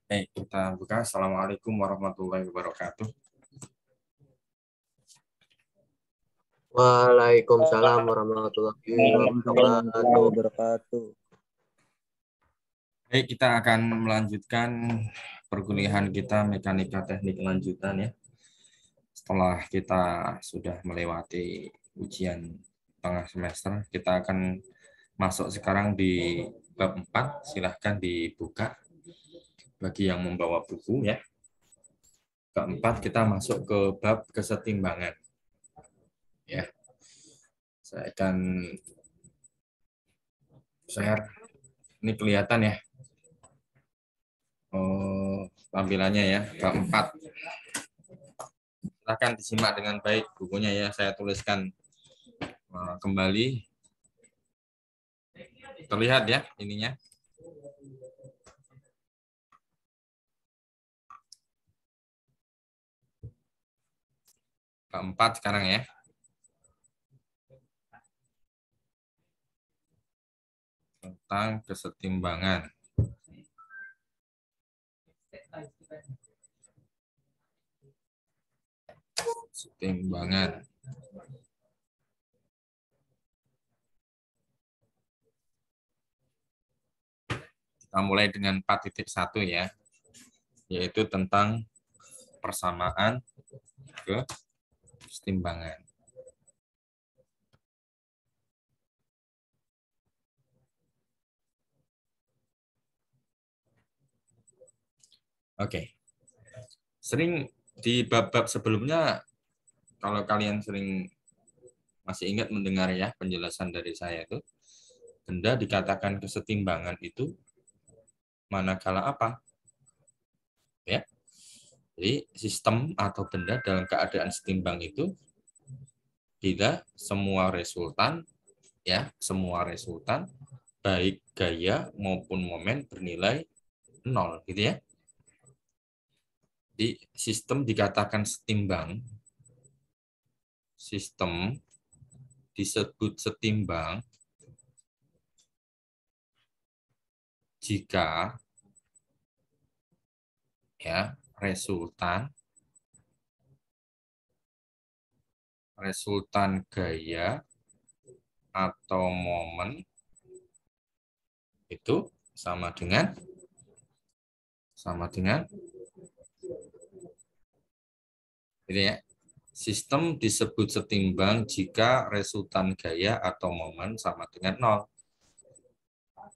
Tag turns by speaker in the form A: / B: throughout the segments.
A: Kita buka. Assalamualaikum warahmatullahi wabarakatuh.
B: Waalaikumsalam warahmatullahi wabarakatuh.
A: Kita akan melanjutkan perkuliahan kita mekanika teknik lanjutan ya. Setelah kita sudah melewati ujian tengah semester, kita akan masuk sekarang di bab 4. Silahkan dibuka bagi yang membawa buku ya. Bab 4 kita masuk ke bab kesetimbangan. Ya. Saya akan share. Ini kelihatan ya. Tampilannya ya, bab 4. Silahkan disimak dengan baik bukunya ya. Saya tuliskan kembali. Terlihat ya ininya. Bab 4 sekarang ya. Tentang kesetimbangan. Kesetimbangan. Kita mulai dengan 4.1 ya, yaitu tentang persamaan kesetimbangan. Oke. Sering di bab-bab sebelumnya, kalau kalian sering masih ingat mendengar ya penjelasan dari saya itu, benda dikatakan kesetimbangan itu manakala apa? Ya. Jadi sistem atau benda dalam keadaan setimbang itu bila semua resultan baik gaya maupun momen bernilai 0 gitu ya. Di sistem dikatakan setimbang, sistem disebut setimbang jika ya resultan gaya atau momen itu sama dengan gitu ya. Sistem disebut setimbang jika resultan gaya atau momen sama dengan 0.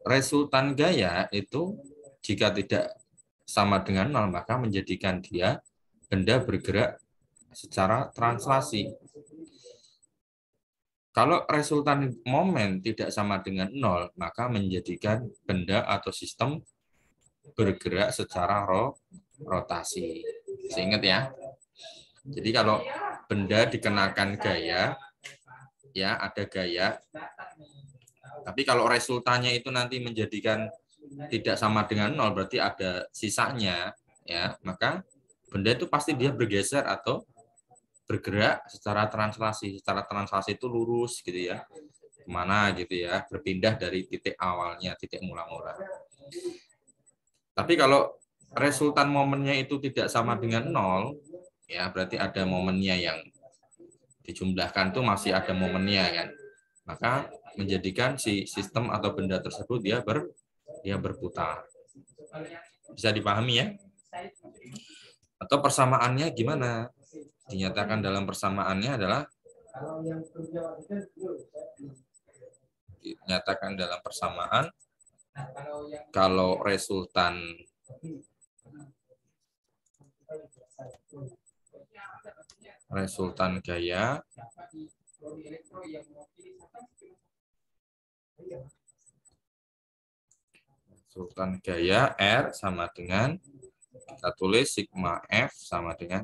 A: Resultan gaya itu jika tidak sama dengan 0, maka menjadikan dia benda bergerak secara translasi. Kalau resultan momen tidak sama dengan 0, maka menjadikan benda atau sistem bergerak secara rotasi. Ingat ya. Jadi kalau benda dikenakan gaya, ya ada gaya. Tapi kalau resultannya itu nanti menjadikan tidak sama dengan 0, berarti ada sisanya, ya maka benda itu pasti dia bergeser atau bergerak secara translasi. Secara translasi itu lurus gitu ya, kemana gitu ya, berpindah dari titik awalnya, titik mula-mula. Tapi kalau resultan momennya itu tidak sama dengan 0, ya berarti ada momennya yang dijumlahkan tuh masih ada momennya kan. Maka menjadikan si sistem atau benda tersebut dia berputar. Bisa dipahami ya? Atau persamaannya gimana? Dinyatakan dalam persamaannya adalah dinyatakan dalam persamaan kalau resultan gaya R sama dengan, kita tulis sigma F sama dengan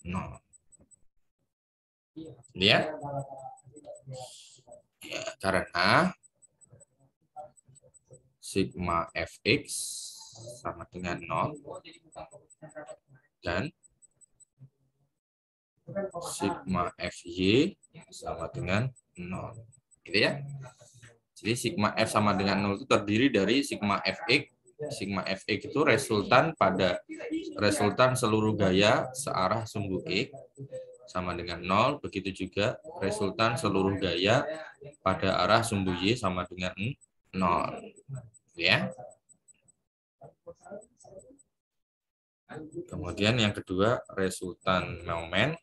A: 0. Ya. Ya, karena sigma Fx sama dengan 0 dan sigma Fy sama dengan 0. Gitu ya. Jadi sigma F sama dengan 0 itu terdiri dari sigma Fx Sigma Fx itu resultan seluruh gaya searah sumbu X sama dengan 0. Begitu juga resultan seluruh gaya pada arah sumbu Y sama dengan 0. Ya. Kemudian yang kedua, resultan momen.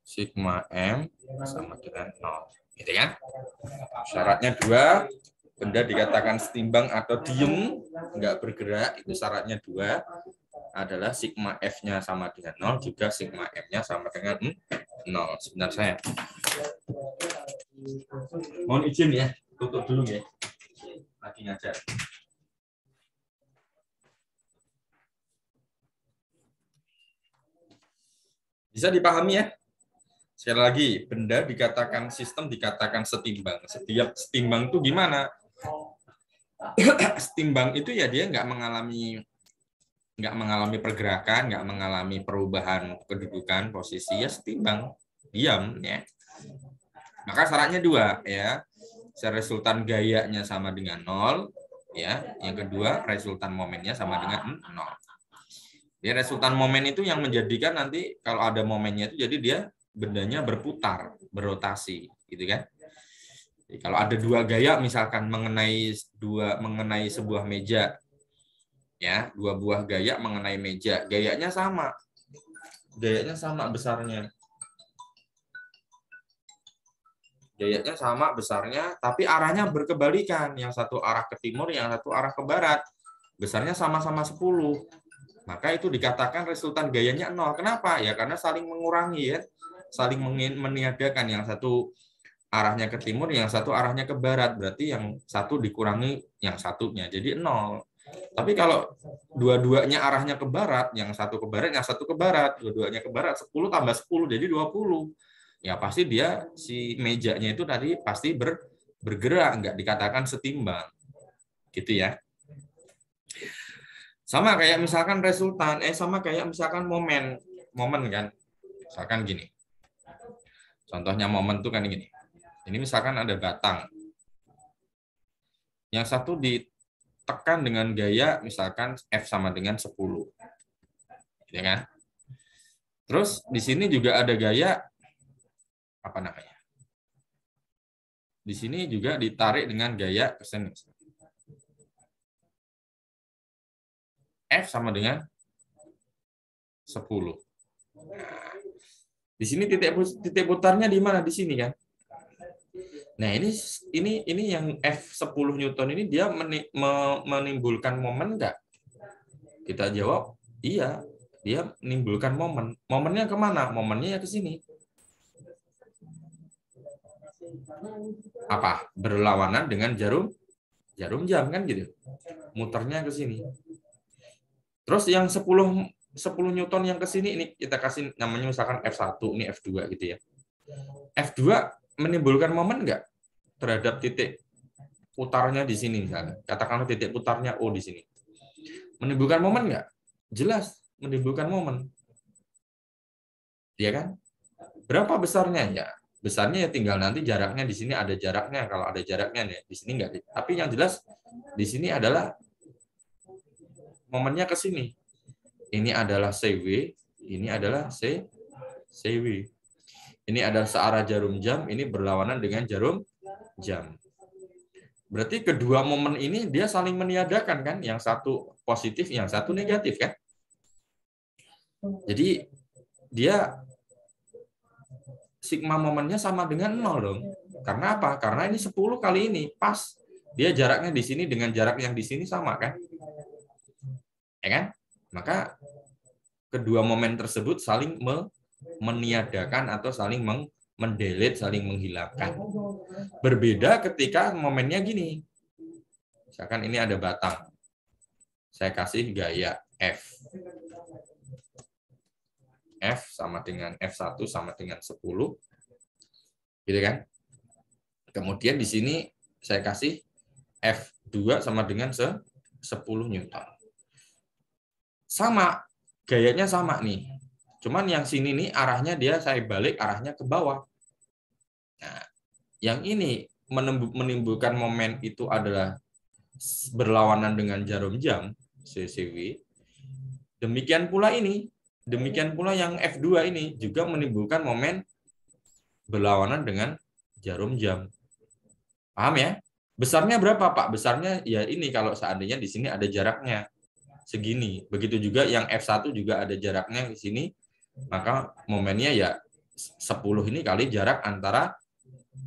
A: Sigma M sama dengan 0. Gitu kan? Syaratnya 2, benda dikatakan setimbang atau diem, nggak bergerak, itu syaratnya 2, adalah sigma F-nya sama dengan 0, juga sigma M-nya sama dengan 0. Sebentar saya. Mohon izin ya, tutup dulu ya. Lagi ngajar. Bisa dipahami ya? Sekali lagi, benda dikatakan sistem dikatakan setimbang. Setiap setimbang itu gimana? Setimbang itu ya dia nggak mengalami pergerakan, nggak mengalami perubahan kedudukan, posisi, ya setimbang, diam ya. Maka syaratnya 2 ya. Resultan gayanya sama dengan 0 ya. Yang kedua, resultan momennya sama dengan 0. Ya, resultan momen itu yang menjadikan nanti kalau ada momennya itu jadi dia bendanya berputar, berotasi, gitu kan? Jadi, kalau ada 2 gaya misalkan mengenai sebuah meja, ya 2 buah gaya mengenai meja, gayanya sama besarnya. Gayanya sama besarnya, tapi arahnya berkebalikan. Yang satu arah ke timur, yang satu arah ke barat. Besarnya sama-sama 10. Maka itu dikatakan resultan gayanya 0. Kenapa? Ya karena saling mengurangi ya. Saling meniadakan. Yang satu arahnya ke timur, yang satu arahnya ke barat. Berarti yang satu dikurangi yang satunya. Jadi 0. Tapi kalau dua-duanya arahnya ke barat, yang satu ke barat, yang satu ke barat. Dua-duanya ke barat, 10 tambah 10, jadi 20. Ya pasti dia, si mejanya itu tadi pasti bergerak, nggak dikatakan setimbang. Gitu ya. Sama kayak misalkan resultan, sama kayak misalkan momen kan. Misalkan gini. Contohnya momen itu kan gini. Ini misalkan ada batang. Yang satu ditekan dengan gaya misalkan F sama dengan 10. Ya kan? Terus di sini juga ada gaya apa namanya? Di sini juga ditarik dengan gaya ke sini. F sama dengan 10. Nah, di sini titik putarnya di mana? Di sini kan. Nah, ini yang F10 Newton ini dia menimbulkan momen enggak? Kita jawab, iya. Dia menimbulkan momen. Momennya kemana? Momennya ya ke sini. Apa? Berlawanan dengan jarum jam kan gitu. Muternya ke sini. Terus yang 10 Newton yang ke sini ini kita kasih namanya misalkan F1, ini F2 gitu ya. F2 menimbulkan momen enggak terhadap titik putarnya di sini misalnya. Katakanlah titik putarnya O di sini. Menimbulkan momen enggak? Jelas menimbulkan momen. Iya kan? Berapa besarnya ya? Besarnya ya tinggal nanti jaraknya di sini ada jaraknya, kalau ada jaraknya nih di sini enggak. Tapi yang jelas di sini adalah momennya ke sini. Ini adalah CW, ini adalah CW. Ini adalah searah jarum jam, ini berlawanan dengan jarum jam. Berarti kedua momen ini dia saling meniadakan kan? Yang satu positif, yang satu negatif kan? Jadi dia sigma momennya sama dengan 0 dong. Karena apa? Karena ini 10 kali ini pas. Dia jaraknya di sini dengan jarak yang di sini sama kan? Ya kan? Maka kedua momen tersebut saling meniadakan atau saling mendelete, saling menghilangkan. Berbeda ketika momennya gini. Misalkan ini ada batang. Saya kasih gaya F. F sama dengan F1 sama dengan 10. Gitu kan? Kemudian di sini saya kasih F2 sama dengan 10 Newton. Sama, gayanya sama nih. Cuman yang sini nih arahnya dia saya balik arahnya ke bawah. Nah, yang ini menimbulkan momen itu adalah berlawanan dengan jarum jam CCW. Demikian pula yang F2 ini juga menimbulkan momen berlawanan dengan jarum jam. Paham ya? Besarnya berapa, Pak? Besarnya ya ini kalau seandainya di sini ada jaraknya segini. Begitu juga yang F1 juga ada jaraknya di sini. Maka momennya ya 10 ini kali jarak antara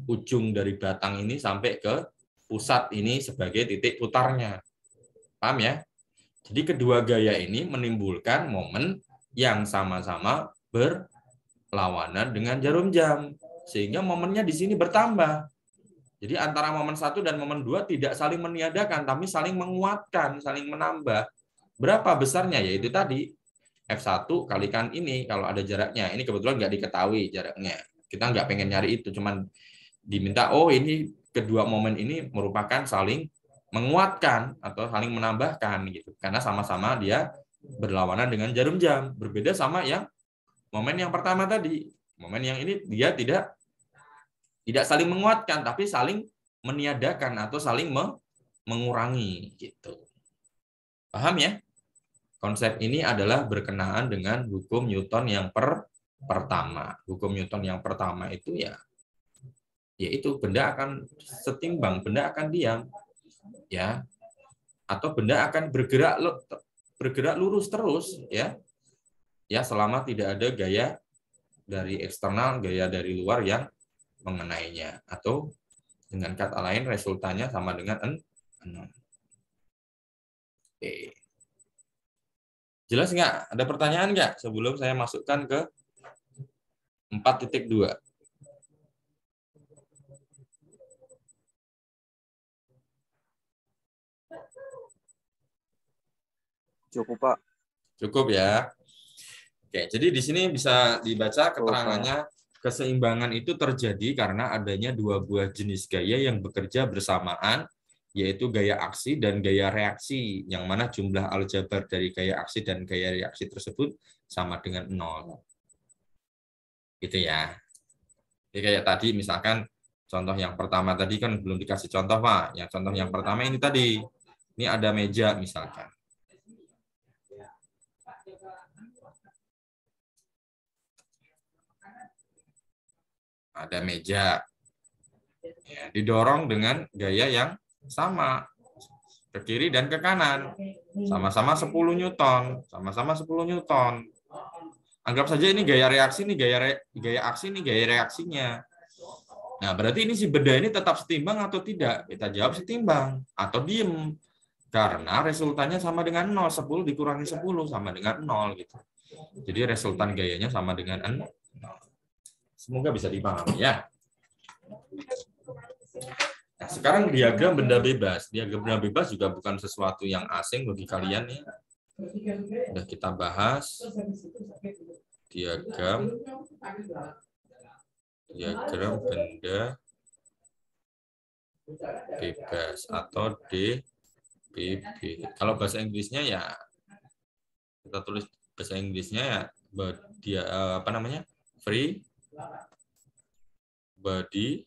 A: ujung dari batang ini sampai ke pusat ini sebagai titik putarnya. Paham ya? Jadi kedua gaya ini menimbulkan momen yang sama-sama berlawanan dengan jarum jam. Sehingga momennya di sini bertambah. Jadi antara momen 1 dan momen 2 tidak saling meniadakan, tapi saling menguatkan, saling menambah. Berapa besarnya? Yaitu tadi, F1 kalikan ini, kalau ada jaraknya. Ini kebetulan nggak diketahui jaraknya. Kita nggak pengen nyari itu, cuman diminta, oh ini kedua momen ini merupakan saling menguatkan atau saling menambahkan gitu, karena sama-sama dia berlawanan dengan jarum jam. Berbeda sama yang momen yang pertama tadi. Momen yang ini dia tidak saling menguatkan, tapi saling meniadakan atau saling mengurangi gitu. Paham ya? Konsep ini adalah berkenaan dengan hukum Newton yang pertama. Hukum Newton yang pertama itu yaitu benda akan setimbang, benda akan diam, ya, atau benda akan bergerak lurus terus, ya, selama tidak ada gaya dari eksternal, gaya dari luar yang mengenainya, atau dengan kata lain resultannya sama dengan 0. Oke. Jelas nggak? Ada pertanyaan nggak sebelum saya masukkan ke 4.2?
B: Cukup, Pak.
A: Cukup ya. Oke, jadi di sini bisa dibaca keterangannya, keseimbangan itu terjadi karena adanya dua buah jenis gaya yang bekerja bersamaan, yaitu gaya aksi dan gaya reaksi, yang mana jumlah aljabar dari gaya aksi dan gaya reaksi tersebut sama dengan 0. Gitu ya. Jadi kayak tadi misalkan contoh yang pertama tadi kan belum dikasih contoh, Pak. Yang contoh yang pertama ini tadi. Ini ada meja misalkan. Ada meja. Ya, didorong dengan gaya yang sama. Ke kiri dan ke kanan. Sama-sama 10 Newton. Sama-sama 10 Newton. Anggap saja ini gaya reaksi, ini gaya aksi, ini gaya reaksinya. Nah, berarti ini si benda ini tetap setimbang atau tidak? Kita jawab setimbang atau diem. Karena resultannya sama dengan 0. 10 dikurangi 10 sama dengan 0. Gitu. Jadi resultan gayanya sama dengan 0. Semoga bisa dipahami ya. Nah, sekarang diagram benda bebas. Diagram benda bebas juga bukan sesuatu yang asing bagi kalian ya. Sudah kita bahas diagram benda bebas atau DBB. Kalau bahasa Inggrisnya ya kita tulis bahasa Inggrisnya ya dia apa namanya? Free body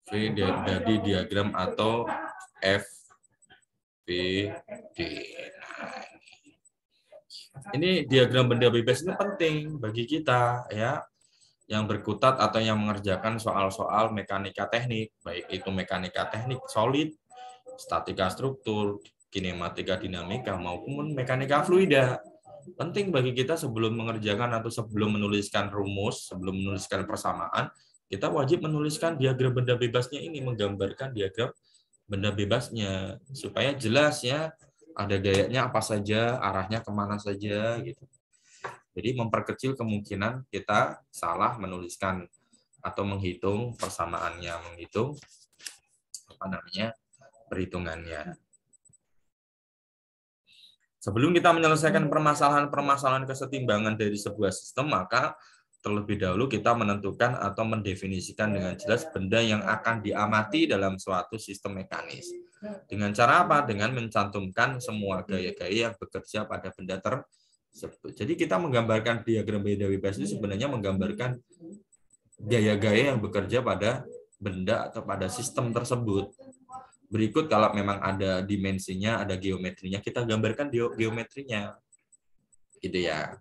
A: diagram atau FBD. Nah, ini diagram benda bebas ini penting bagi kita ya, yang berkutat atau yang mengerjakan soal-soal mekanika teknik, baik itu mekanika teknik solid, statika struktur, kinematika dinamika maupun mekanika fluida. Penting bagi kita sebelum mengerjakan atau sebelum menuliskan rumus, sebelum menuliskan persamaan, kita wajib menuliskan diagram benda bebasnya ini, menggambarkan diagram benda bebasnya supaya jelas ya, ada gayanya apa saja, arahnya kemana saja gitu. Jadi memperkecil kemungkinan kita salah menuliskan atau menghitung persamaannya, menghitung perhitungannya. Sebelum kita menyelesaikan permasalahan-permasalahan kesetimbangan dari sebuah sistem, maka terlebih dahulu kita menentukan atau mendefinisikan dengan jelas benda yang akan diamati dalam suatu sistem mekanis. Dengan cara apa? Dengan mencantumkan semua gaya-gaya yang bekerja pada benda tersebut. Jadi kita menggambarkan diagram benda bebas itu sebenarnya menggambarkan gaya-gaya yang bekerja pada benda atau pada sistem tersebut. Berikut kalau memang ada dimensinya, ada geometrinya, kita gambarkan geometrinya. Gitu ya.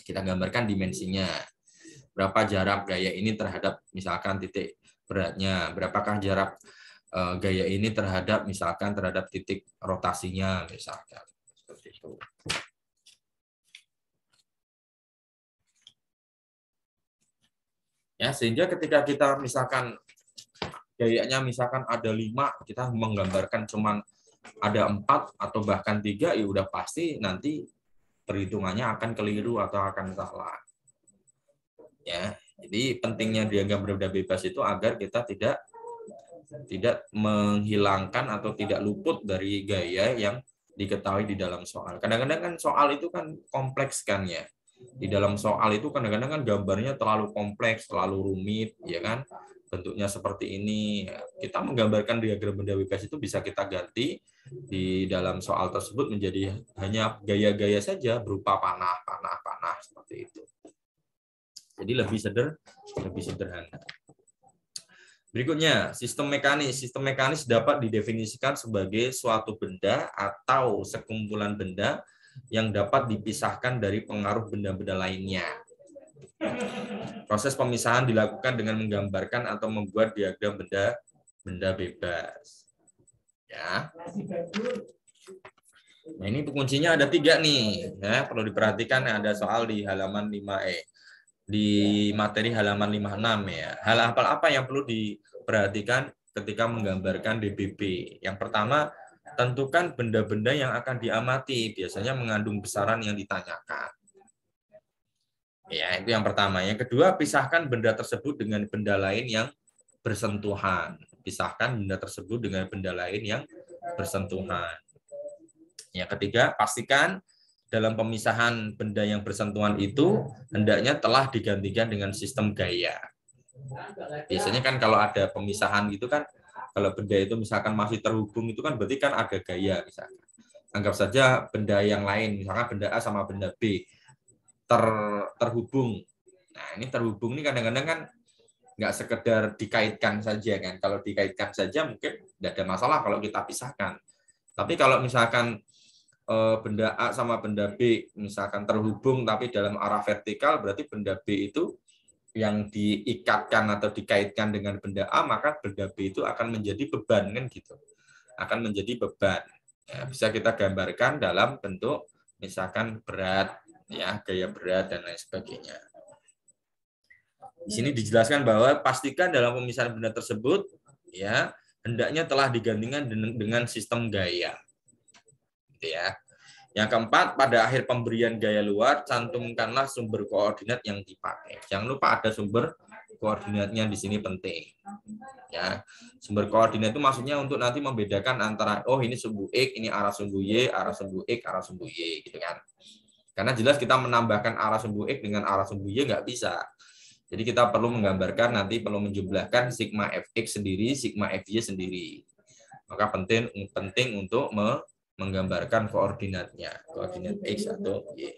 A: Kita gambarkan dimensinya. Berapa jarak gaya ini terhadap misalkan titik beratnya, berapakah jarak gaya ini terhadap misalkan terhadap titik rotasinya misalkan. Seperti itu. Ya, sehingga ketika kita misalkan gayanya misalkan ada 5, kita menggambarkan cuman ada 4 atau bahkan 3, ya udah pasti nanti perhitungannya akan keliru atau akan salah. Ya, jadi pentingnya diagram benda bebas itu agar kita tidak menghilangkan atau tidak luput dari gaya yang diketahui di dalam soal. Kadang-kadang kan soal itu kan kompleks kan ya. Di dalam soal itu kadang-kadang kan gambarnya terlalu kompleks, terlalu rumit, ya kan? Bentuknya seperti ini. Kita menggambarkan diagram benda bebas itu bisa kita ganti di dalam soal tersebut menjadi hanya gaya-gaya saja berupa panah, panah, panah seperti itu. Jadi lebih sederhana. Berikutnya, sistem mekanis. Sistem mekanis dapat didefinisikan sebagai suatu benda atau sekumpulan benda yang dapat dipisahkan dari pengaruh benda-benda lainnya. Proses pemisahan dilakukan dengan menggambarkan atau membuat diagram benda bebas. Ya. Nah, ini kuncinya ada 3 nih. Ya, perlu diperhatikan ada soal di halaman 5E. Di materi halaman 56 ya. Hal apa yang perlu diperhatikan ketika menggambarkan DBB? Yang pertama, tentukan benda-benda yang akan diamati, biasanya mengandung besaran yang ditanyakan. Ya, itu yang pertama. Yang kedua, pisahkan benda tersebut dengan benda lain yang bersentuhan. Pisahkan benda tersebut dengan benda lain yang bersentuhan. Yang ketiga, pastikan dalam pemisahan benda yang bersentuhan itu hendaknya telah digantikan dengan sistem gaya. Biasanya kan kalau ada pemisahan gitu kan, kalau benda itu misalkan masih terhubung itu kan berarti kan ada gaya misalkan. Anggap saja benda yang lain, misalkan benda A sama benda B terhubung. Nah, ini terhubung ini kadang-kadang kan nggak sekedar dikaitkan saja kan. Kalau dikaitkan saja mungkin tidak ada masalah kalau kita pisahkan. Tapi kalau misalkan benda A sama benda B misalkan terhubung tapi dalam arah vertikal, berarti benda B itu yang diikatkan atau dikaitkan dengan benda A, maka benda B itu akan menjadi beban kan gitu. Akan menjadi beban. Ya, bisa kita gambarkan dalam bentuk misalkan berat, ya, gaya berat dan lain sebagainya. Di sini dijelaskan bahwa pastikan dalam pemisahan benda tersebut ya hendaknya telah digantikan dengan sistem gaya. Ya. Yang keempat, pada akhir pemberian gaya luar, cantumkanlah sumber koordinat yang dipakai. Jangan lupa ada sumber koordinatnya di sini penting. Ya, sumber koordinat itu maksudnya untuk nanti membedakan antara ini sumbu X, ini arah sumbu Y, arah sumbu X, arah sumbu Y, gitu kan. Karena jelas kita menambahkan arah sumbu X dengan arah sumbu Y nggak bisa. Jadi kita perlu menggambarkan nanti perlu menjumlahkan sigma Fx sendiri, sigma Fy sendiri. Maka penting untuk menggambarkan koordinatnya, koordinat X atau Y.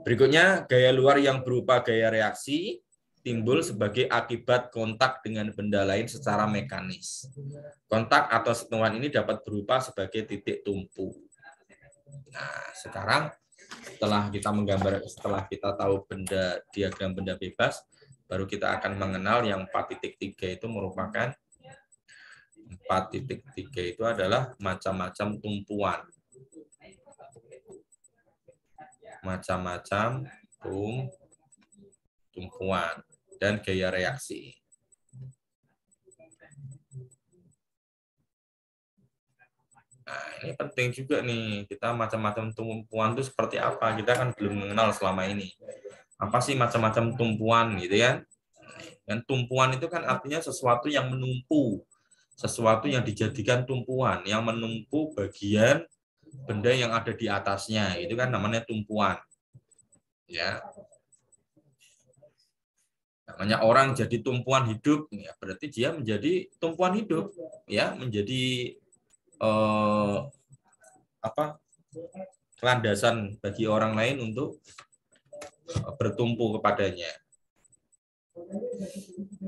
A: Berikutnya, gaya luar yang berupa gaya reaksi timbul sebagai akibat kontak dengan benda lain secara mekanis. Kontak atau sentuhan ini dapat berupa sebagai titik tumpu. Nah, sekarang setelah kita tahu diagram benda bebas, baru kita akan mengenal yang 4.3 itu merupakan 4.3 itu adalah macam-macam tumpuan. Macam-macam tumpuan dan gaya reaksi. Nah, ini penting juga nih, kita macam-macam tumpuan itu seperti apa, kita kan belum mengenal selama ini. Apa sih macam-macam tumpuan gitu ya? Dan tumpuan itu kan artinya sesuatu yang menumpu, sesuatu yang dijadikan tumpuan, yang menumpu bagian benda yang ada di atasnya, itu kan namanya tumpuan. Ya. Namanya orang jadi tumpuan hidup, ya berarti dia menjadi tumpuan hidup, ya menjadi landasan bagi orang lain untuk bertumpu kepadanya.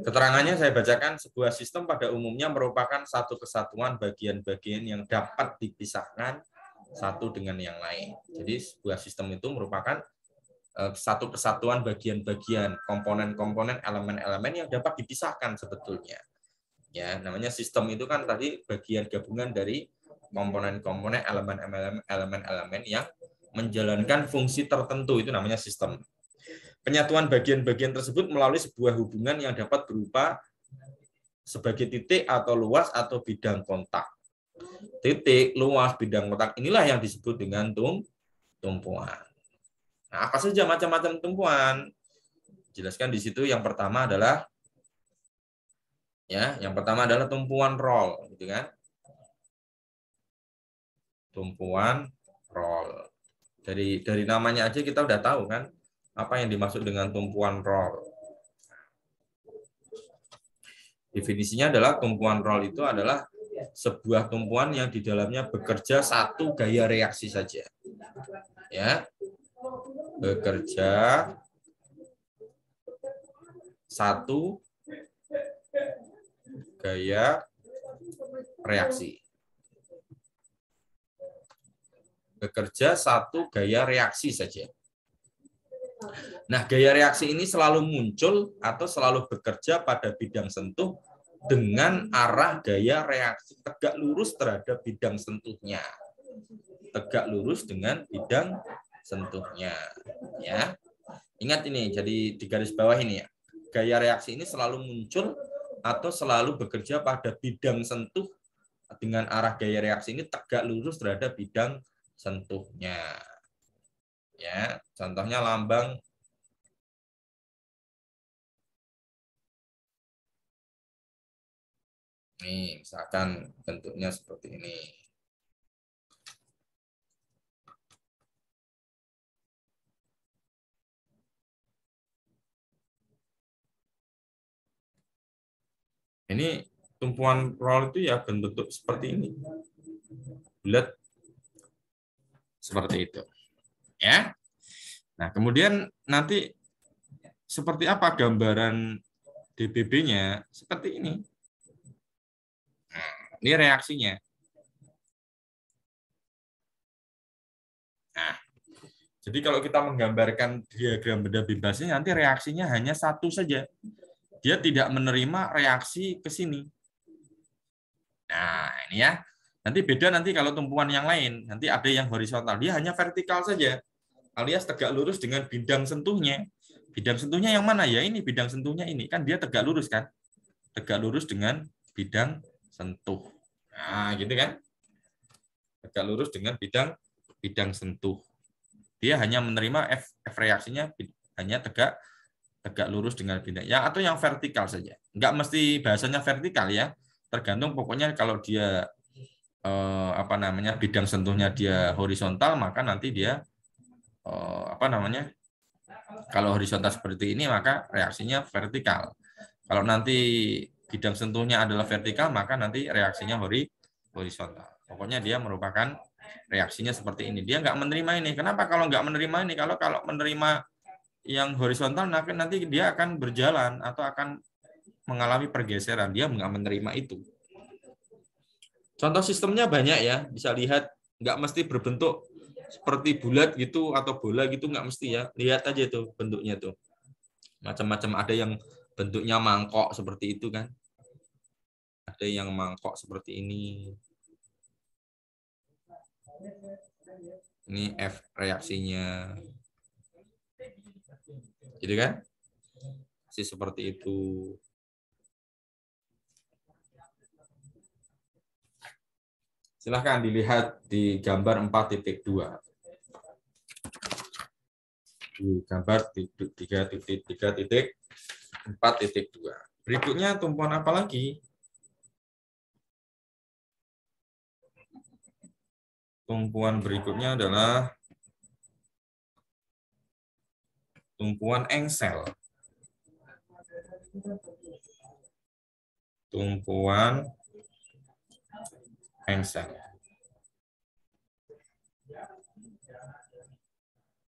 A: Keterangannya saya bacakan, sebuah sistem pada umumnya merupakan satu kesatuan bagian-bagian yang dapat dipisahkan satu dengan yang lain. Jadi sebuah sistem itu merupakan satu kesatuan bagian-bagian, komponen-komponen, elemen-elemen yang dapat dipisahkan sebetulnya. Ya, namanya sistem itu kan tadi bagian gabungan dari komponen-komponen, elemen-elemen yang menjalankan fungsi tertentu, itu namanya sistem. Penyatuan bagian-bagian tersebut melalui sebuah hubungan yang dapat berupa sebagai titik atau luas atau bidang kontak. Titik, luas, bidang kontak inilah yang disebut dengan tumpuan. Nah, apa saja macam-macam tumpuan? Jelaskan di situ. Yang pertama adalah tumpuan roll, gitu kan? Tumpuan roll. Dari namanya aja kita udah tahu kan apa yang dimaksud dengan tumpuan roll. Definisinya adalah tumpuan roll itu adalah sebuah tumpuan yang di dalamnya bekerja satu gaya reaksi saja. Ya. Bekerja satu gaya reaksi. Bekerja satu gaya reaksi saja. Nah, gaya reaksi ini selalu muncul atau selalu bekerja pada bidang sentuh dengan arah gaya reaksi tegak lurus terhadap bidang sentuhnya. Tegak lurus dengan bidang sentuhnya. Ya, ingat ini, jadi di garis bawah ini ya. Gaya reaksi ini selalu muncul atau selalu bekerja pada bidang sentuh dengan arah gaya reaksi ini tegak lurus terhadap bidang sentuhnya. Ya, contohnya lambang nih, misalkan bentuknya seperti ini. Ini tumpuan roll itu ya bentuk seperti ini. Bulat seperti itu. Ya. Nah, kemudian nanti seperti apa gambaran DBB-nya? Seperti ini. Nah, ini reaksinya. Nah, jadi kalau kita menggambarkan diagram benda bebasnya, nanti reaksinya hanya satu saja. Dia tidak menerima reaksi ke sini. Nah, ini ya. Nanti beda nanti kalau tumpuan yang lain. Nanti ada yang horizontal. Dia hanya vertikal saja. Alias tegak lurus dengan bidang sentuhnya. Bidang sentuhnya yang mana? Ya ini bidang sentuhnya ini. Kan dia tegak lurus kan? Tegak lurus dengan bidang sentuh. Nah, gitu kan? Tegak lurus dengan bidang sentuh. Dia hanya menerima F reaksinya hanya tegak lurus dengan bidang. Ya, atau yang vertikal saja. Enggak mesti bahasanya vertikal ya. Tergantung pokoknya kalau dia bidang sentuhnya dia horizontal, maka nanti dia kalau horizontal seperti ini maka reaksinya vertikal. Kalau nanti bidang sentuhnya adalah vertikal, maka nanti reaksinya horizontal. Pokoknya dia merupakan reaksinya seperti ini. Dia nggak menerima ini. Kenapa kalau nggak menerima ini? Kalau menerima yang horizontal, nanti dia akan berjalan atau akan mengalami pergeseran. Dia nggak menerima itu. Contoh sistemnya banyak ya. Bisa lihat, nggak mesti berbentuk seperti bulat gitu atau bola gitu, nggak mesti ya. Lihat aja tuh bentuknya tuh. Macam-macam, ada yang bentuknya mangkok seperti itu kan. Ada yang mangkok seperti ini. Ini F reaksinya. Gitu kan? Masih seperti itu. Silahkan dilihat di gambar 4.2. Di gambar 3.4.2. Berikutnya tumpuan apa lagi? Tumpuan berikutnya adalah tumpuan engsel. Tumpuan engsel.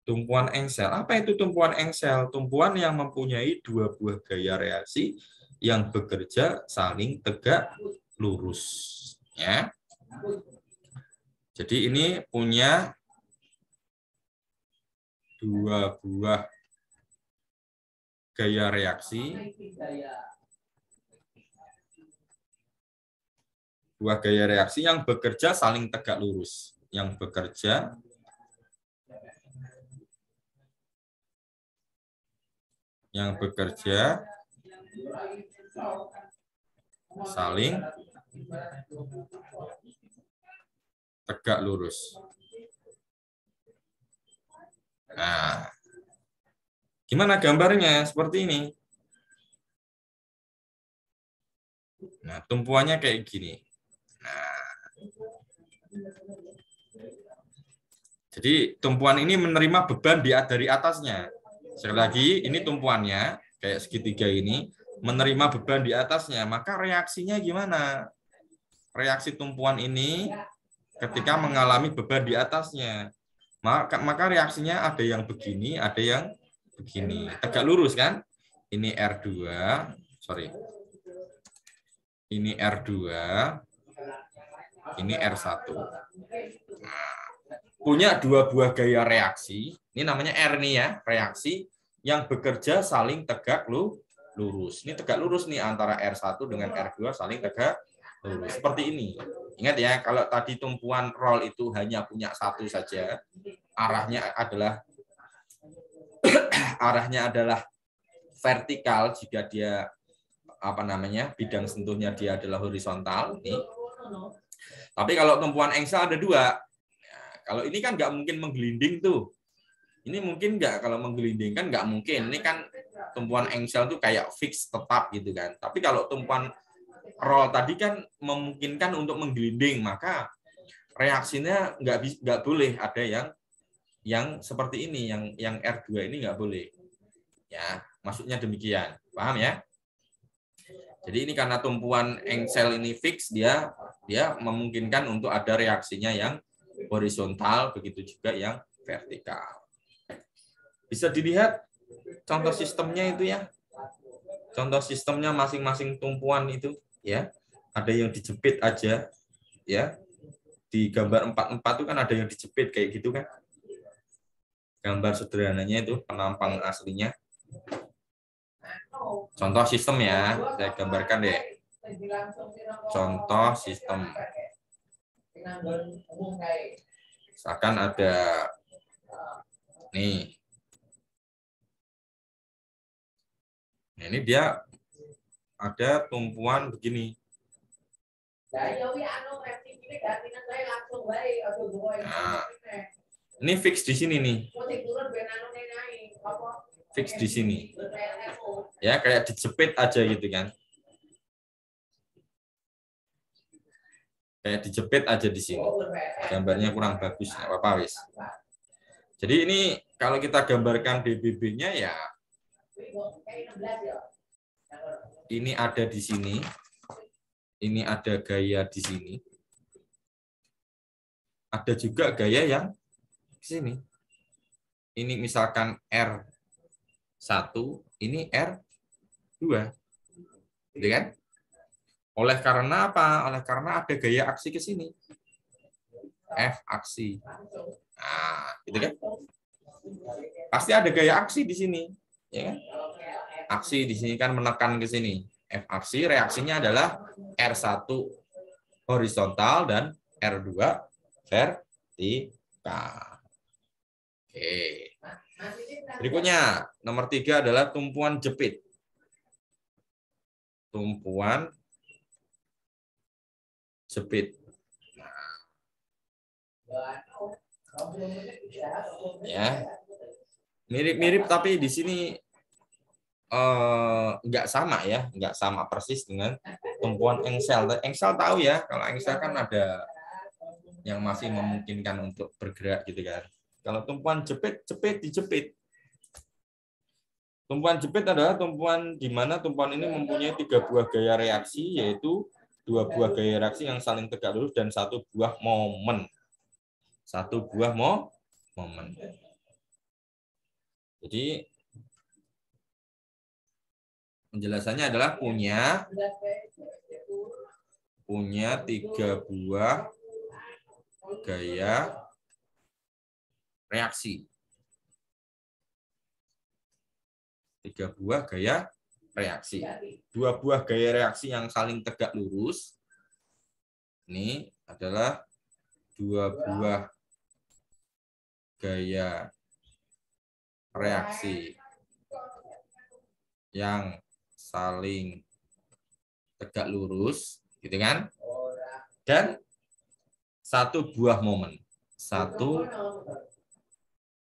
A: Tumpuan engsel. Apa itu tumpuan engsel? Tumpuan yang mempunyai dua buah gaya reaksi yang bekerja saling tegak lurus. Ya. Jadi ini punya dua buah gaya reaksi. Dua gaya reaksi yang bekerja saling tegak lurus. Yang bekerja saling tegak lurus. Nah, gimana gambarnya? Seperti ini. Nah, tumpuannya kayak gini. Nah, jadi tumpuan ini menerima beban dari atasnya. Sekali lagi, ini tumpuannya kayak segitiga ini menerima beban di atasnya. Maka reaksinya gimana? Reaksi tumpuan ini ketika mengalami beban di atasnya. Maka reaksinya ada yang begini, ada yang begini. Tegak lurus kan? Ini R2, sorry. Ini R2, ini R1. Nah, punya dua buah gaya reaksi. Ini namanya R nih ya, reaksi yang bekerja saling tegak lurus. Ini tegak lurus nih antara R1 dengan R2 saling tegak lurus. Seperti ini. Ingat ya, kalau tadi tumpuan roll itu hanya punya satu saja, arahnya adalah vertikal jika dia bidang sentuhnya dia adalah horizontal. Nih. Tapi kalau tumpuan engsel ada dua. Kalau ini kan nggak mungkin menggelinding tuh. Ini mungkin nggak, kalau menggelinding kan nggak mungkin. Ini kan tumpuan engsel tuh kayak fix, tetap gitu kan. Tapi kalau tumpuan roll tadi kan memungkinkan untuk menggelinding, maka reaksinya nggak boleh ada yang seperti ini, yang R2 ini nggak boleh. Ya, maksudnya demikian. Paham ya? Jadi ini karena tumpuan engsel ini fix, dia memungkinkan untuk ada reaksinya yang horizontal, begitu juga yang vertikal. Bisa dilihat contoh sistemnya itu ya. Contoh sistemnya masing-masing tumpuan itu ya. Ada yang dijepit aja ya. Di gambar 44 itu kan ada yang dijepit kayak gitu kan. Gambar sederhananya itu penampang aslinya. Contoh sistem ya, saya gambarkan deh. Contoh sistem. Misalkan ada nih. Nah, ini dia ada tumpuan begini. Nah, ini fix di sini nih. Fix di sini. Ya, kayak dijepit aja gitu kan. Kayak dijepit aja di sini. Gambarnya kurang bagus, nggak apa-apa wis. Jadi ini kalau kita gambarkan DBB-nya ya ini ada di sini. Ini ada gaya di sini. Ada juga gaya yang di sini. Ini misalkan R1, ini R2. Gitu kan? Oleh karena apa? Oleh karena ada gaya aksi ke sini. F aksi. Nah, gitu kan? Pasti ada gaya aksi di sini, ya kan? Aksi di sini kan menekan ke sini. F aksi, reaksinya adalah R1 horizontal dan R2 vertikal. Oke. Berikutnya, nomor 3 adalah tumpuan jepit. Tumpuan jepit. Ya, mirip-mirip tapi di sini nggak sama ya, nggak sama persis dengan tumpuan engsel. Engsel tahu ya, kalau engsel kan ada yang masih memungkinkan untuk bergerak gitu kan. Kalau tumpuan jepit dijepit. Tumpuan jepit adalah tumpuan di mana tumpuan ini mempunyai 3 buah gaya reaksi, yaitu 2 buah gaya reaksi yang saling tegak lurus dan 1 buah momen. 1 buah momen. Jadi penjelasannya adalah punya 3 buah gaya reaksi. 3 buah gaya reaksi. 2 buah gaya reaksi yang saling tegak lurus. Ini adalah 2 buah gaya reaksi yang saling tegak lurus, gitu kan? Dan 1 buah momen. 1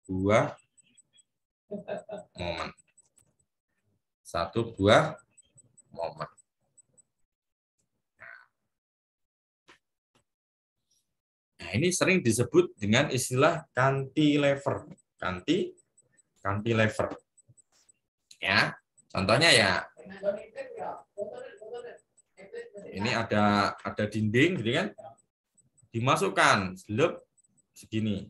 A: buah momen. 1 buah momen. Nah, ini sering disebut dengan istilah cantilever. Cantilever. Ya, contohnya ya. Ini ada dinding, gitu kan? Dimasukkan seleb segini.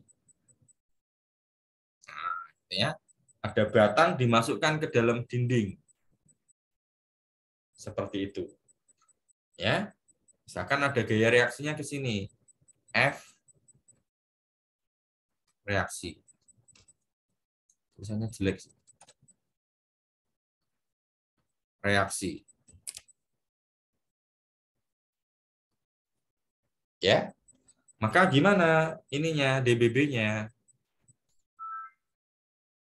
A: Nah, ya. Ada batang dimasukkan ke dalam dinding. Seperti itu. Ya. Misalkan ada gaya reaksinya ke sini. F reaksi. Tulisannya jelek. Reaksi. Ya. Maka gimana ininya DBB-nya?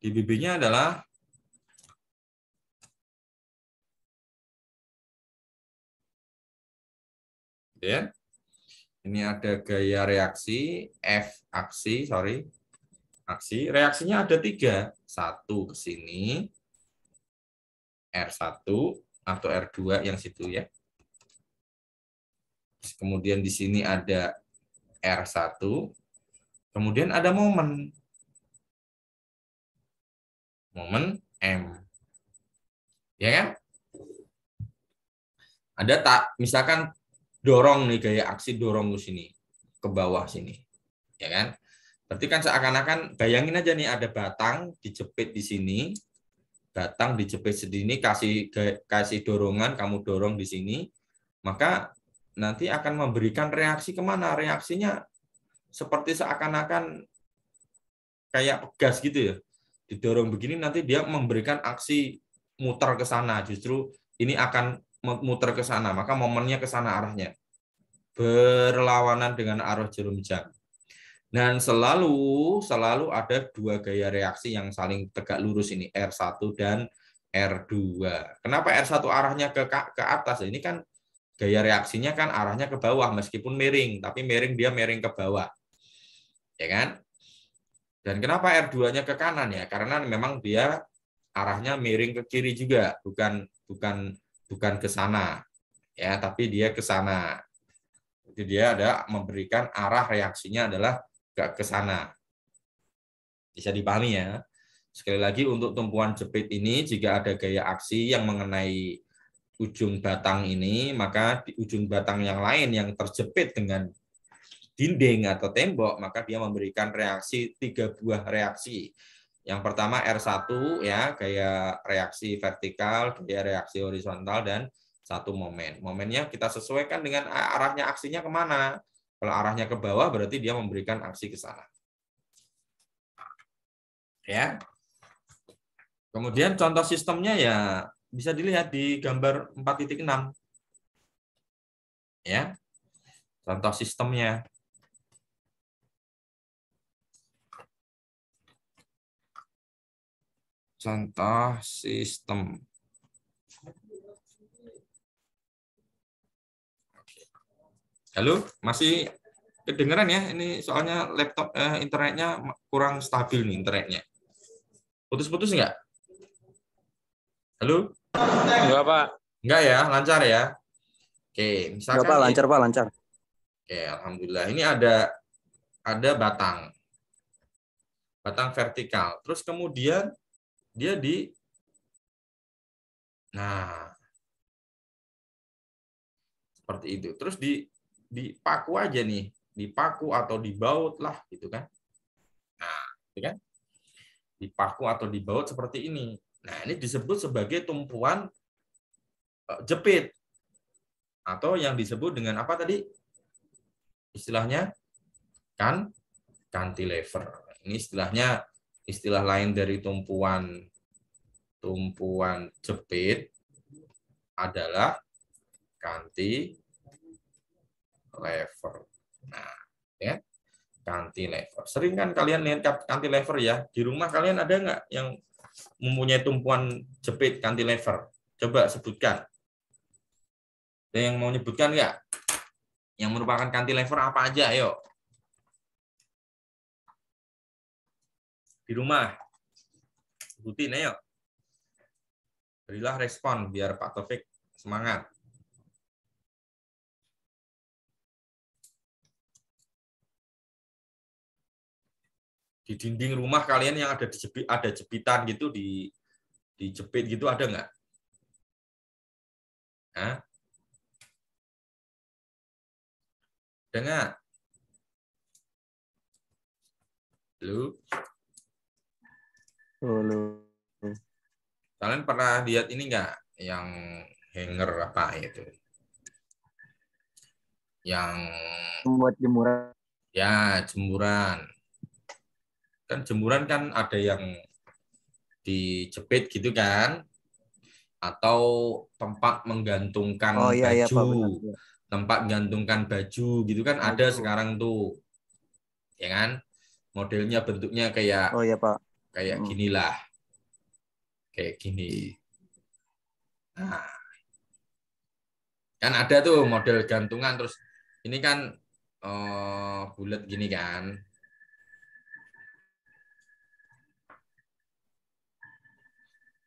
A: DBB-nya adalah ya. Ini ada gaya reaksi F aksi, aksi. Reaksinya ada 3. 1 ke sini, R1 atau R2 yang situ ya. Kemudian di sini ada R1. Kemudian ada momen. Momen M. Ya kan? Ada tak misalkan dorong nih, gaya aksi dorong ke sini, ke bawah sini. Ya kan? Berarti kan seakan-akan bayangin aja nih ada batang dijepit di sini. Batang dijepit sedini, kasih dorongan, kamu dorong di sini, maka nanti akan memberikan reaksi kemana? Reaksinya seperti seakan-akan kayak gas gitu ya. Didorong begini nanti dia memberikan aksi muter ke sana. Justru ini akan muter ke sana, maka momennya ke sana arahnya. Berlawanan dengan arah jarum jam. Dan selalu ada 2 gaya reaksi yang saling tegak lurus ini, R1 dan R2. Kenapa R1 arahnya ke atas? Ini kan gaya reaksinya kan arahnya ke bawah meskipun miring, tapi dia miring ke bawah. Ya kan? Dan kenapa R2-nya ke kanan ya? Karena memang dia arahnya miring ke kiri juga, bukan ke sana. Ya, tapi dia ke sana. Jadi dia ada memberikan arah reaksinya adalah ke sana. Bisa dipahami ya. Sekali lagi untuk tumpuan jepit ini jika ada gaya aksi yang mengenai ujung batang ini, maka di ujung batang yang lain yang terjepit dengan dinding atau tembok, maka dia memberikan reaksi 3 buah reaksi. Yang pertama R1 ya, gaya reaksi vertikal, gaya reaksi horizontal, dan 1 momen. Momennya kita sesuaikan dengan arahnya aksinya kemana. Kalau arahnya ke bawah berarti dia memberikan aksi ke sana. Ya. Kemudian contoh sistemnya ya bisa dilihat di gambar 4.6. Ya. Contoh sistemnya. Contoh sistem. Halo, masih kedengeran ya? Ini soalnya laptop internetnya kurang stabil nih internetnya. Putus-putus enggak? Halo?
C: Enggak, Pak.
A: Enggak ya, lancar ya. Oke, misalkan
B: Pak, lancar Pak, lancar.
A: Oke, alhamdulillah. Ini ada batang vertikal. Terus kemudian dia Nah, seperti itu. Terus dipaku aja nih, dipaku atau dibaut lah gitu kan. Nah, gitu kan? Dipaku atau dibaut seperti ini. Nah, ini disebut sebagai tumpuan jepit atau yang disebut dengan apa tadi? Istilahnya kan cantilever. Ini istilahnya istilah lain dari tumpuan jepit adalah cantilever. Nah, ya, cantilever. Sering kan kalian lihat cantilever ya? Di rumah kalian ada nggak yang mempunyai tumpuan jepit cantilever? Coba sebutkan. Ada yang mau nyebutkan nggak? Yang merupakan cantilever apa aja? Ayo. Di rumah. Sebutin, ayo. Berilah respon biar Pak Taufik semangat. Di dinding rumah kalian yang ada jepitan gitu, dijepit gitu, ada nggak? Hah? Ada nggak? Lu? Kalian pernah lihat ini nggak? Yang hanger apa itu? Yang
B: Membuat jemuran.
A: ya jemuran. Kan jemuran kan ada yang dijepit gitu kan? Atau tempat menggantungkan
B: Iya,
A: baju.
B: Pak, benar.
A: Tempat menggantungkan baju gitu kan ada sekarang tuh. Ya kan? Modelnya bentuknya kayak
B: Iya, Pak.
A: kayak ginilah. Kayak gini. Nah, kan ada tuh model gantungan terus ini kan bulat gini kan.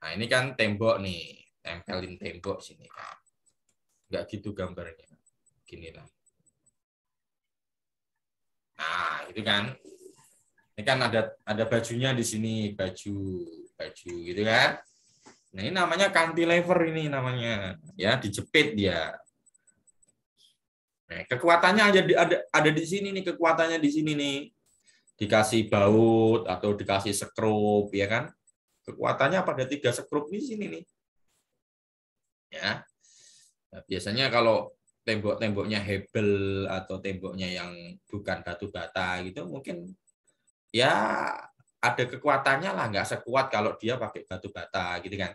A: Nah, ini kan tembok nih, tempelin tembok sini kan. Enggak gitu gambarnya. Gini lah. Nah, itu kan. Ini kan ada bajunya di sini, baju gitu kan. Nah, ini namanya cantilever ini namanya. Ya, dijepit dia. Nah, kekuatannya ada di sini nih, kekuatannya di sini nih. Dikasih baut atau dikasih sekrup ya kan. Kekuatannya pada 3 sekrup di sini nih. Ya. Nah, biasanya kalau temboknya hebel atau temboknya yang bukan batu bata gitu mungkin ya ada kekuatannya lah, nggak sekuat kalau dia pakai batu bata gitu kan.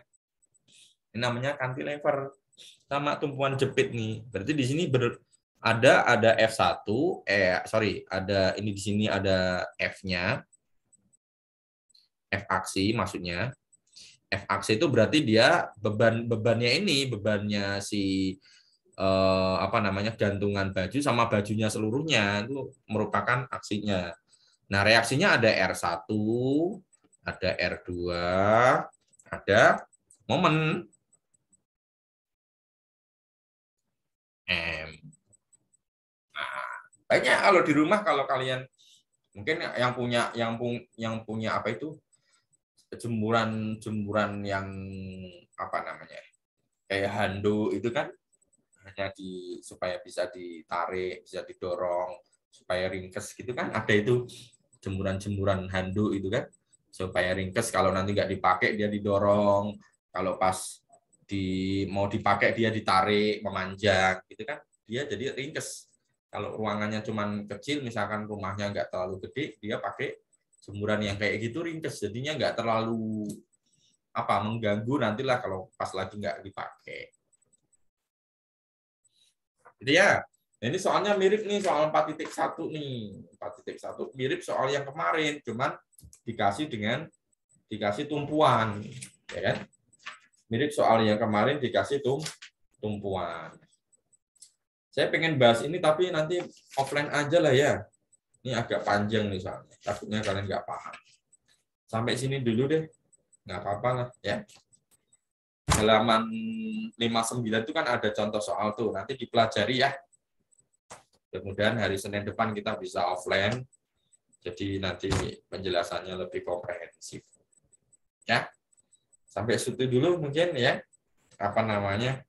A: Ini namanya cantilever sama tumpuan jepit nih. Berarti di sini ada F1, ada ini di sini ada F-nya. F aksi maksudnya. F aksi itu berarti dia bebannya si gantungan baju sama bajunya seluruhnya itu merupakan aksinya. Nah, reaksinya ada R1, ada R2, ada momen M. Nah, banyak kalau di rumah kalau kalian mungkin yang punya apa itu jemuran yang apa namanya? Kayak handuk itu kan hanya supaya bisa ditarik, bisa didorong, supaya ringkes gitu kan ada itu jemuran-jemuran handuk itu kan supaya ringkes kalau nanti nggak dipakai dia didorong, kalau pas mau dipakai dia ditarik memanjang gitu kan dia jadi ringkes. Kalau ruangannya cuman kecil misalkan rumahnya nggak terlalu gede dia pakai jemuran yang kayak gitu ringkes jadinya nggak terlalu mengganggu nantilah kalau pas lagi nggak dipakai. Jadi ya, ini soalnya mirip nih soal 4.1 nih. 4.1 mirip soal yang kemarin, cuman dikasih tumpuan, ya kan? Mirip soal yang kemarin dikasih tumpuan. Saya pengen bahas ini tapi nanti offline aja lah ya. Ini agak panjang nih soalnya. Takutnya kalian nggak paham. Sampai sini dulu deh. Nggak apa-apa lah ya. Halaman 59 itu kan ada contoh soal tuh. Nanti dipelajari ya. Kemudian hari Senin depan kita bisa offline. Jadi nanti penjelasannya lebih komprehensif. Ya. Sampai situ dulu mungkin ya. apa namanya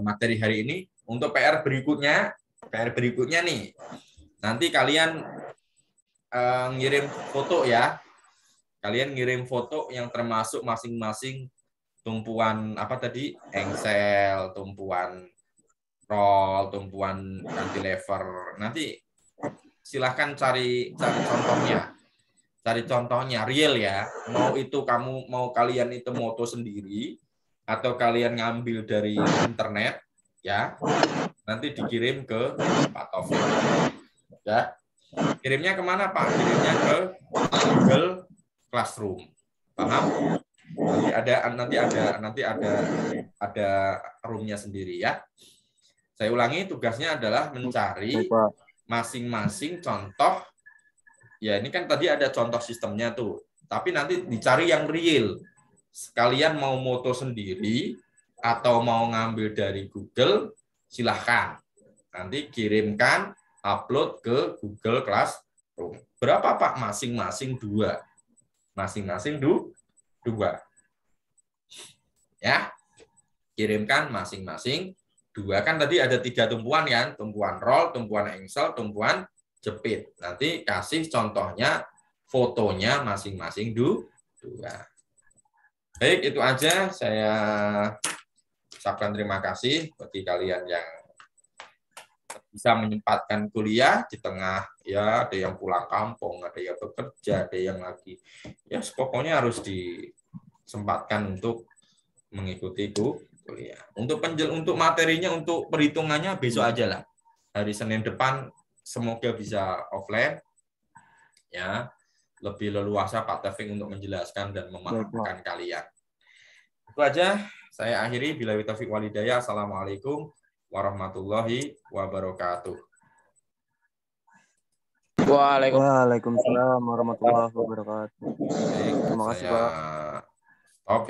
A: materi hari ini. Untuk PR berikutnya nih, nanti kalian ngirim foto ya. Kalian ngirim foto yang termasuk masing-masing tumpuan apa tadi, engsel, tumpuan roll, tumpuan cantilever. Nanti silahkan cari contohnya real ya. Mau kalian itu moto sendiri atau kalian ngambil dari internet ya. Nanti dikirim ke Pak Taufik. Ya. Kirimnya kemana Pak? Kirimnya ke Google Classroom. Paham? Nanti ada roomnya sendiri ya. Saya ulangi, tugasnya adalah mencari masing-masing contoh. Ya, ini kan tadi ada contoh sistemnya tuh. Tapi nanti dicari yang real. Sekalian mau moto sendiri atau mau ngambil dari Google, silahkan. Nanti kirimkan, upload ke Google Classroom. Berapa Pak? Masing-masing 2. Masing-masing 2. Ya. Kirimkan masing-masing 2. Kan tadi ada 3 tumpuan kan? Tumpuan roll, tumpuan engsel, tumpuan jepit. Nanti kasih contohnya, fotonya masing-masing 2. Baik, itu aja. Saya ucapkan terima kasih bagi kalian yang bisa menyempatkan kuliah di tengah ya, ada yang pulang kampung, ada yang bekerja, ada yang lagi ya, pokoknya harus disempatkan untuk mengikuti kuliah. Untuk materinya, untuk perhitungannya besok aja lah. Hari Senin depan semoga bisa offline ya, lebih leluasa Pak Taufik untuk menjelaskan dan memahamkan kalian. Itu aja, saya akhiri. Billahi taufiq wal hidayah. Assalamualaikum warahmatullahi wabarakatuh.
B: Waalaikumsalam warahmatullahi wabarakatuh. Terima kasih Pak.